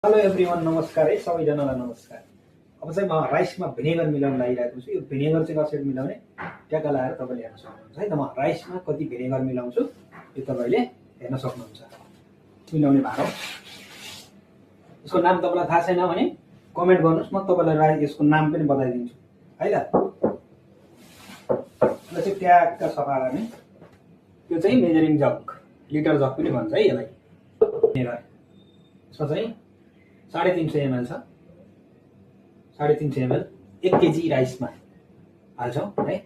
Hello everyone, नमस्कार है सबैजनालाई नमस्कार। अब चाहिँ म राइसमा भिनेगर मिलाउन लागिरहेको छु। यो भिनेगर चाहिँ कसरी मिलाउने ट्याक्क लगाएर तपाईँले हेर्न सक्नुहुन्छ है त। म राइसमा कति भिनेगर मिलाउँछु यो तपाईँले हेर्न सक्नुहुन्छ। मिलाउने भाग हो। यसको नाम तपाईँलाई थाहा छैन भने कमेन्ट गर्नुहोस्, म तपाईँलाई यसको नाम पनि बताइदिन्छु है त। यसलाई चाहिँ ट्याक्क सफा गर्ने। यो चाहिँ मेजरिङ जग, लिटर जग पनि भन्छ है यसलाई। भिनेगर यसमा चाहिँ 350 ml छ। 350 ml 1 केजी राइसमा हाल्छौँ है।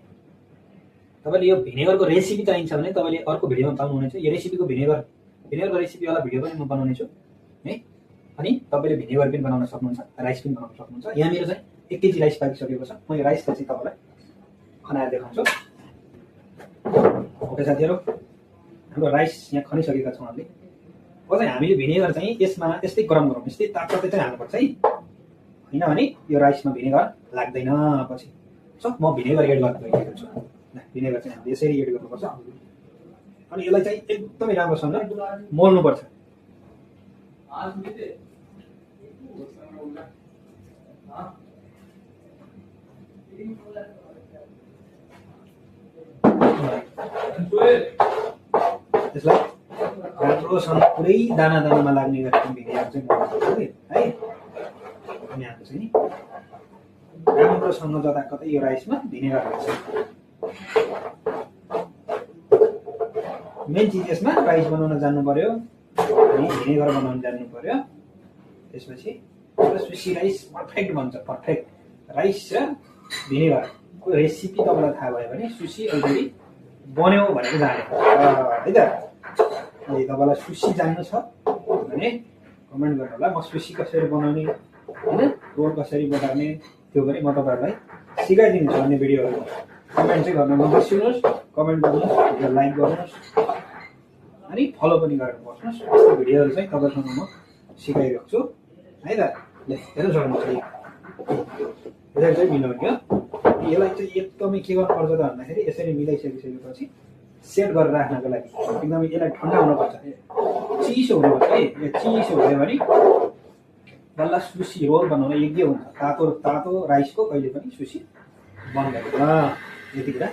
तपाईँले यो भिनेगरको रेसिपी चाहिन्छ भने तपाईँले अर्को भिडियोमा पाउनुहुनेछ। यो रेसिपीको भिनेगरको रेसिपीवाला भिडियो पनि म बनाउने छु है। अनि तपाईँले भिनेगर पनि बनाउन सक्नुहुन्छ, राइस पनि बनाउन सक्नुहुन्छ। यहाँ मेरो चाहिँ 1 केजी राइस पाकिसकेको छ। म यो राइसलाई चाहिँ तपाईँलाई खनाएर देखाउँछु। ओके साथीहरू, हाम्रो राइस यहाँ खनिसकेका छौँ हामीले। अब चाहिँ हामीले भिनेगर चाहिँ यसमा यस्तै गरम गरौँ, यस्तै तातो चाहिँ हाल्नुपर्छ है, होइन भने यो राइसमा भिनेगर लाग्दैन पछि। सो म भिनेगर एड गर्न गइरहेको छु। भिनेगर चाहिँ हामीले यसरी एड गर्नुपर्छ। अनि यसलाई चाहिँ एकदमै राम्रोसँग मोल्नुपर्छ। यसलाई राम्रोसँग पुरै दाना दानामा लाग्ने गरेर भिनेगर चाहिँ गर्नुपर्छ है। अनि हाम्रो चाहिँ राम्रोसँग जताकतै यो राइसमा भिनेगर हाल्छ। मेन चिज यसमा राइस बनाउन जान्नु पर्यो अनि भिनेगर बनाउन जान्नु पर्यो। त्यसपछि सुसी राइस पर्फेक्ट बन्छ। पर्फेक्ट राइस र भिनेगरको रेसिपी तपाईँलाई थाहा भयो भने सुसी अलरेडी बन्यो भनेको जाने है त। यदि तपाईँलाई सुसी जान्नु छ भने कमेन्ट गर्नु होला। म सुसी कसरी बनाउने होइन, रोल कसरी बनाउने त्यो पनि म तपाईँहरूलाई सिकाइदिन्छु अन्य भिडियोहरू। कमेन्ट चाहिँ गर्न नबिर्सिनुहोस्, कमेन्ट गर्नुहोस्, भिडियो लाइक गर्नुहोस् अनि फलो पनि गरेर बस्नुहोस्। यस्तो भिडियोहरू चाहिँ तपाईँसँग म सिकाइरहेको छु है त। हेर्नु सक्नुहुन्छ यसरी चाहिँ मिलाउने हो। यसलाई चाहिँ एकदमै के गर्नुपर्छ त भन्दाखेरि यसरी मिलाइसकिसकेपछि सेट गरेर राख्नको लागि एकदमै यसलाई ठन्डा हुनुपर्छ, चिसो हुनुपर्छ है। यो चिसो भयो भने बल्ल सुसी रोल बनाउन योग्य हुन्छ। तातो तातो राइसको कहिले पनि सुसी बन्दैन। यति कुरा।